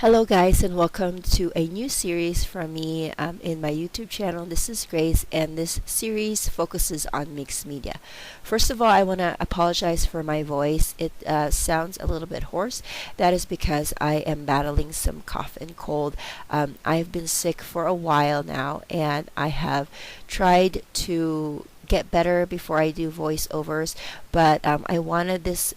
Hello guys, and welcome to a new series from me in my YouTube channel. This is Grace, and this series focuses on mixed media. First of all, I want to apologize for my voice. It sounds a little bit hoarse. That is because I am battling some cough and cold. I've been sick for a while now, and I have tried to get better before I do voiceovers, but I wanted this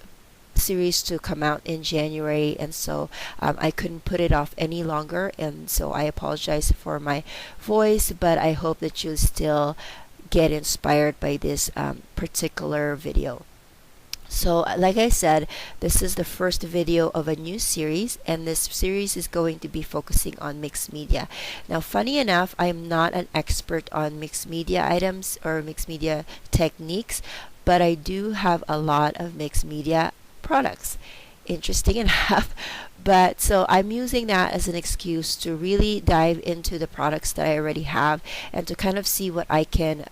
series to come out in January, and so I couldn't put it off any longer, and so I apologize for my voice, but I hope that you still get inspired by this particular video. So, like I said, this is the first video of a new series, and this series is going to be focusing on mixed media. Now, funny enough, I am not an expert on mixed media items or mixed media techniques, but I do have a lot of mixed media products. Interesting enough. But so I'm using that as an excuse to really dive into the products that I already have and to kind of see what I can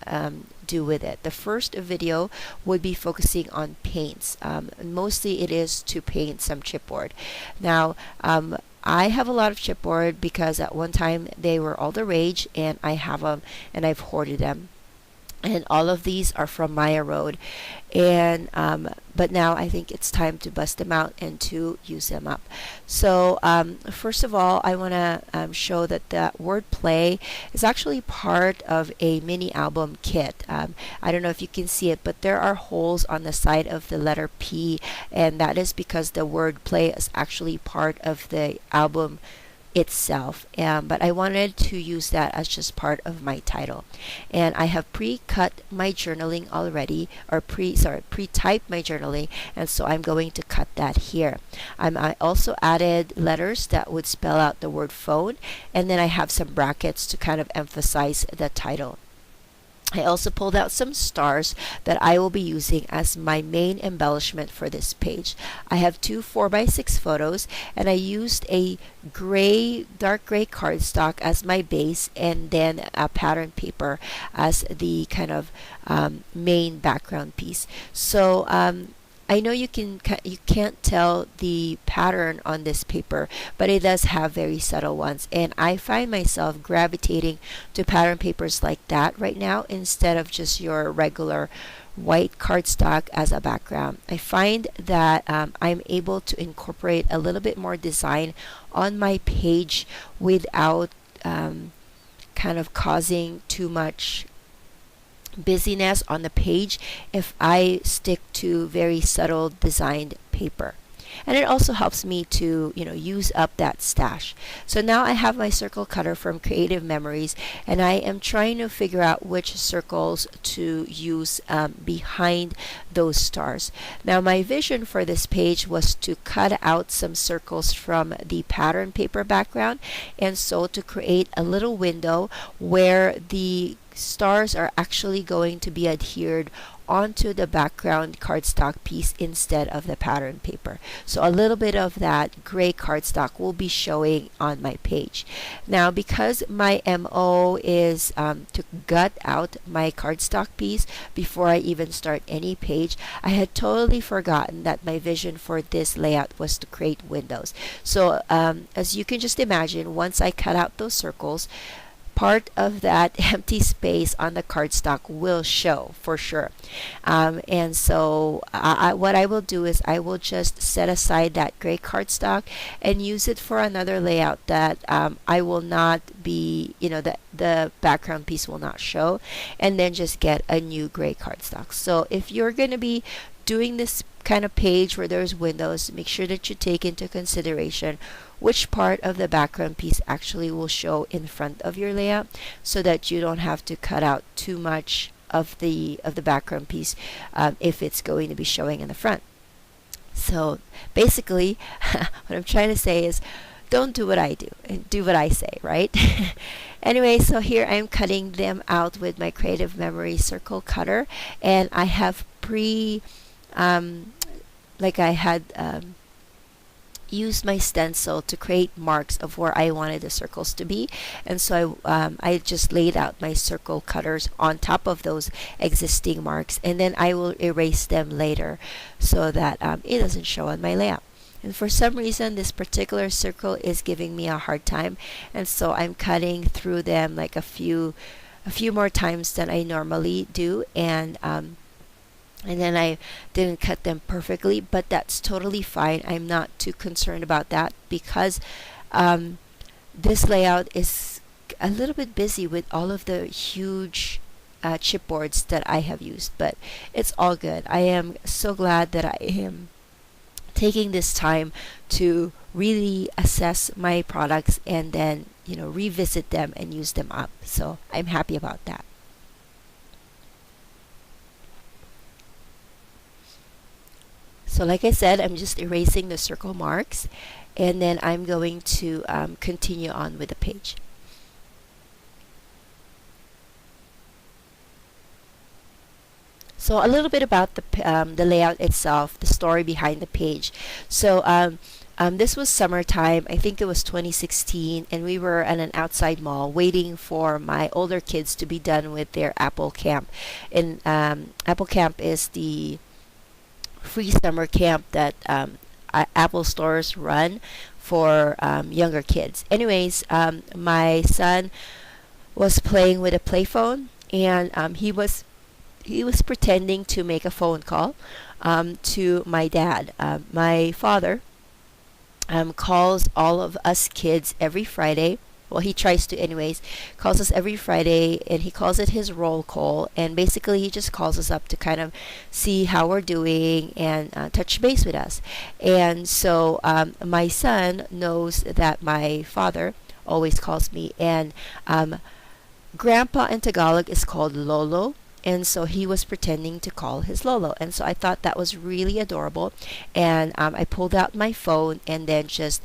do with it. The first video would be focusing on paints. Mostly it is to paint some chipboard. Now, I have a lot of chipboard because at one time they were all the rage, and I have them and I've hoarded them. And all of these are from Maya Road, and but now I think it's time to bust them out and to use them up. So first of all, I want to show that the wordplay is actually part of a mini album kit. I don't know if you can see it, but there are holes on the side of the letter P, and that is because the wordplay is actually part of the album itself, but I wanted to use that as just part of my title. And I have pre-cut my journaling already, or pre-typed my journaling, and so I'm going to cut that here. I also added letters that would spell out the word phone, and then I have some brackets to kind of emphasize the title. I also pulled out some stars that I will be using as my main embellishment for this page. I have two 4x6 photos, and I used a dark gray cardstock as my base, and then a pattern paper as the kind of main background piece. So I know you can't tell the pattern on this paper, but it does have very subtle ones, and I find myself gravitating to pattern papers like that right now instead of just your regular white cardstock as a background. I find that I'm able to incorporate a little bit more design on my page without kind of causing too much busyness on the page if I stick to very subtle designed paper. And it also helps me to use up that stash. So now I have my circle cutter from Creative Memories, and I am trying to figure out which circles to use behind those stars. Now, my vision for this page was to cut out some circles from the pattern paper background, and so to create a little window where the stars are actually going to be adhered onto the background cardstock piece instead of the pattern paper. So a little bit of that gray cardstock will be showing on my page. Now, because my MO is to gut out my cardstock piece before I even start any page, I had totally forgotten that my vision for this layout was to create windows. So as you can just imagine, once I cut out those circles, part of that empty space on the cardstock will show for sure. And so what I will do is I will just set aside that gray cardstock and use it for another layout that I will not be, the background piece will not show, and then just get a new gray cardstock. So if you're going to be doing this kind of page where there's windows, make sure that you take into consideration which part of the background piece actually will show in front of your layout, so that you don't have to cut out too much of the background piece if it's going to be showing in the front. So basically what I'm trying to say is, don't do what I do and do what I say, right? Anyway, so here I'm cutting them out with my Creative Memory circle cutter, and I have used my stencil to create marks of where I wanted the circles to be, and so I just laid out my circle cutters on top of those existing marks, and then I will erase them later so that it doesn't show on my layout. And for some reason, this particular circle is giving me a hard time, and so I'm cutting through them like a few more times than I normally do, and then I didn't cut them perfectly, but that's totally fine. I'm not too concerned about that because um, this layout is a little bit busy with all of the huge chipboards that I have used, but it's all good. I am so glad that I am taking this time to really assess my products and then revisit them and use them up. So I'm happy about that. So like I said, I'm just erasing the circle marks, and then I'm going to continue on with the page. So a little bit about the layout itself, the story behind the page. So this was summertime. I think it was 2016, and we were at an outside mall waiting for my older kids to be done with their Apple Camp. And Apple Camp is the free summer camp that Apple stores run for younger kids. Anyways, my son was playing with a play phone, and he was pretending to make a phone call to my dad. My father calls all of us kids every Friday. Well, he tries to, anyways. Calls us every Friday, and he calls it his roll call. And basically, he just calls us up to kind of see how we're doing and touch base with us. And so my son knows that my father always calls me, and Grandpa in Tagalog is called Lolo. And so he was pretending to call his Lolo. And so I thought that was really adorable. And I pulled out my phone and then just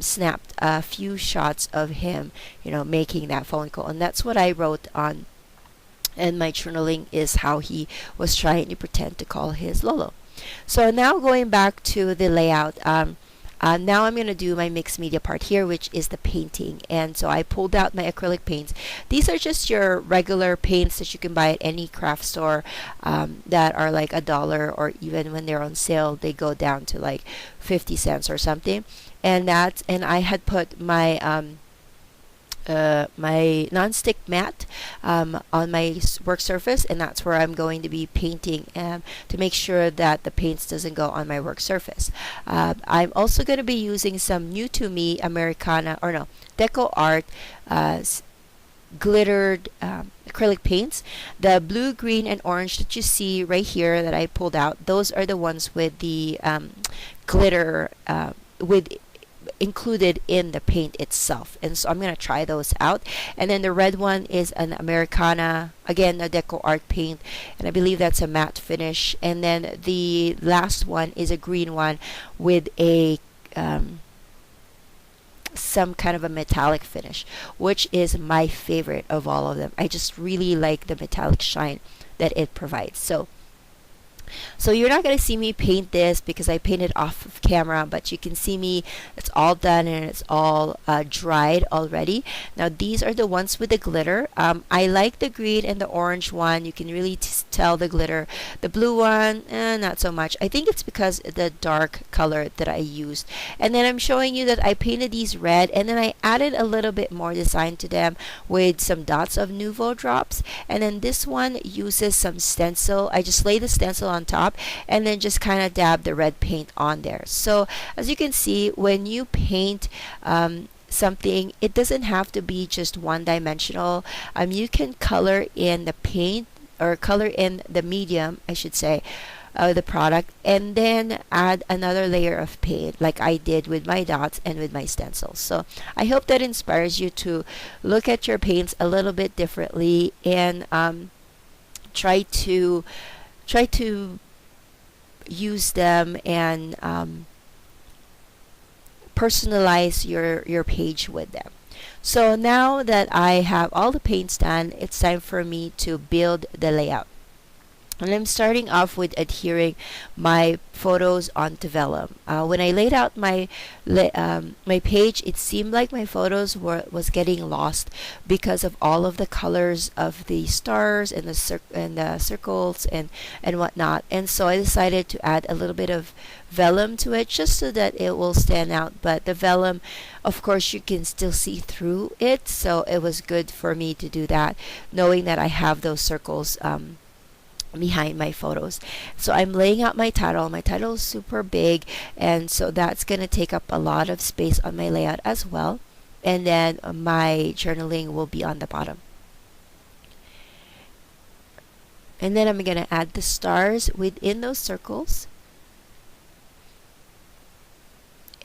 snapped a few shots of him, making that phone call. And that's what I wrote on in my journaling, is how he was trying to pretend to call his Lolo. So now going back to the layout. Now I'm going to do my mixed media part here, which is the painting. And so I pulled out my acrylic paints. These are just your regular paints that you can buy at any craft store that are like $1, or even when they're on sale, they go down to like 50 cents or something. And I had put my non-stick mat on my work surface, and that's where I'm going to be painting to make sure that the paints doesn't go on my work surface. I'm also going to be using some new to me Americana, or no, Deco Art glittered acrylic paints. The blue, green, and orange that you see right here that I pulled out, those are the ones with the glitter with included in the paint itself. And so I'm going to try those out. And then the red one is an Americana, again a Deco Art paint, and I believe that's a matte finish. And then the last one is a green one with a some kind of a metallic finish, which is my favorite of all of them. I just really like the metallic shine that it provides. So you're not going to see me paint this because I painted off of camera, but you can see me, it's all done and it's all dried already. Now these are the ones with the glitter. I like the green and the orange one. You can really tell the glitter. The blue one, not so much. I think it's because the dark color that I used. And then I'm showing you that I painted these red, and then I added a little bit more design to them with some dots of Nuvo drops. And then this one uses some stencil. I just lay the stencil on top and then just kind of dab the red paint on there. So as you can see, when you paint something, it doesn't have to be just one dimensional. You can color in the paint, or color in the medium, I should say, the product, and then add another layer of paint like I did with my dots and with my stencils. So I hope that inspires you to look at your paints a little bit differently, and try to use them and personalize your page with them. So now that I have all the paints done, it's time for me to build the layout. And I'm starting off with adhering my photos onto vellum. When I laid out my page, it seemed like my photos was getting lost because of all of the colors of the stars and the circles and whatnot. And so I decided to add a little bit of vellum to it just so that it will stand out. But the vellum, of course, you can still see through it, so it was good for me to do that, knowing that I have those circles behind my photos. So I'm laying out my title. My title is super big, and so that's going to take up a lot of space on my layout as well. And then my journaling will be on the bottom. And then I'm going to add the stars within those circles.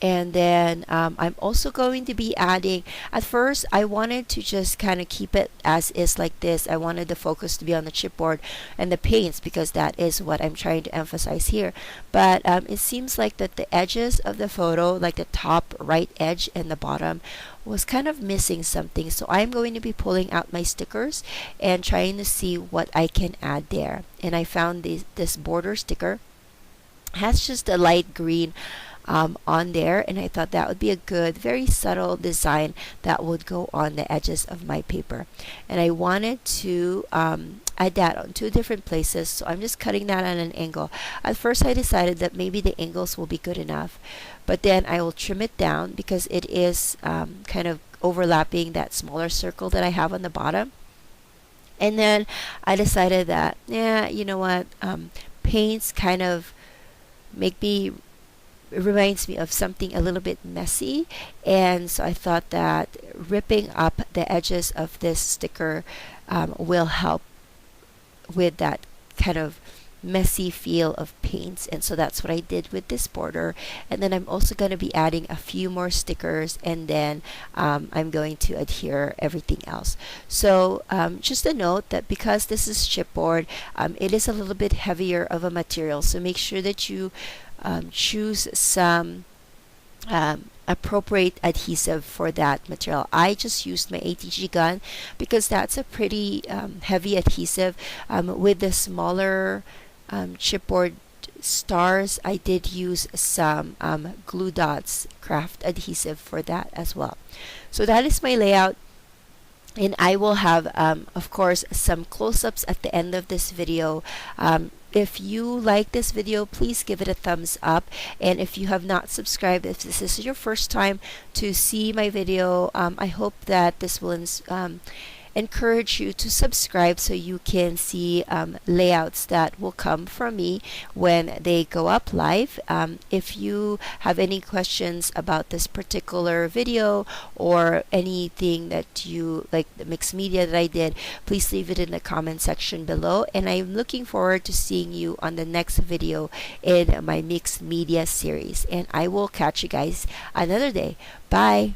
And then I'm also going to be adding, at first I wanted to just kind of keep it as is like this. I wanted the focus to be on the chipboard and the paints because that is what I'm trying to emphasize here. But it seems like that the edges of the photo, like the top right edge and the bottom, was kind of missing something. So I'm going to be pulling out my stickers and trying to see what I can add there. And I found this border sticker. It has just a light green on there, and I thought that would be a good, very subtle design that would go on the edges of my paper. And I wanted to add that on two different places, so I'm just cutting that at an angle. At first I decided that maybe the angles will be good enough, but then I will trim it down because it is kind of overlapping that smaller circle that I have on the bottom. And then I decided that, yeah, you know what, paints kind of make me, it reminds me of something a little bit messy, and so I thought that ripping up the edges of this sticker will help with that kind of messy feel of paints. And so that's what I did with this border. And then I'm also going to be adding a few more stickers, and then I'm going to adhere everything else. So just a note that because this is chipboard, it is a little bit heavier of a material, so make sure that you choose some appropriate adhesive for that material. I just used my ATG gun because that's a pretty heavy adhesive. With the smaller chipboard stars, I did use some Glue Dots craft adhesive for that as well. So that is my layout. And I will have, of course, some close-ups at the end of this video. If you like this video, please give it a thumbs up. And if you have not subscribed, if this is your first time to see my video, I hope that this will encourage you to subscribe so you can see layouts that will come from me when they go up live. If you have any questions about this particular video or anything that you like, the mixed media that I did, please leave it in the comment section below, and I'm looking forward to seeing you on the next video in my mixed media series. And I will catch you guys another day. Bye.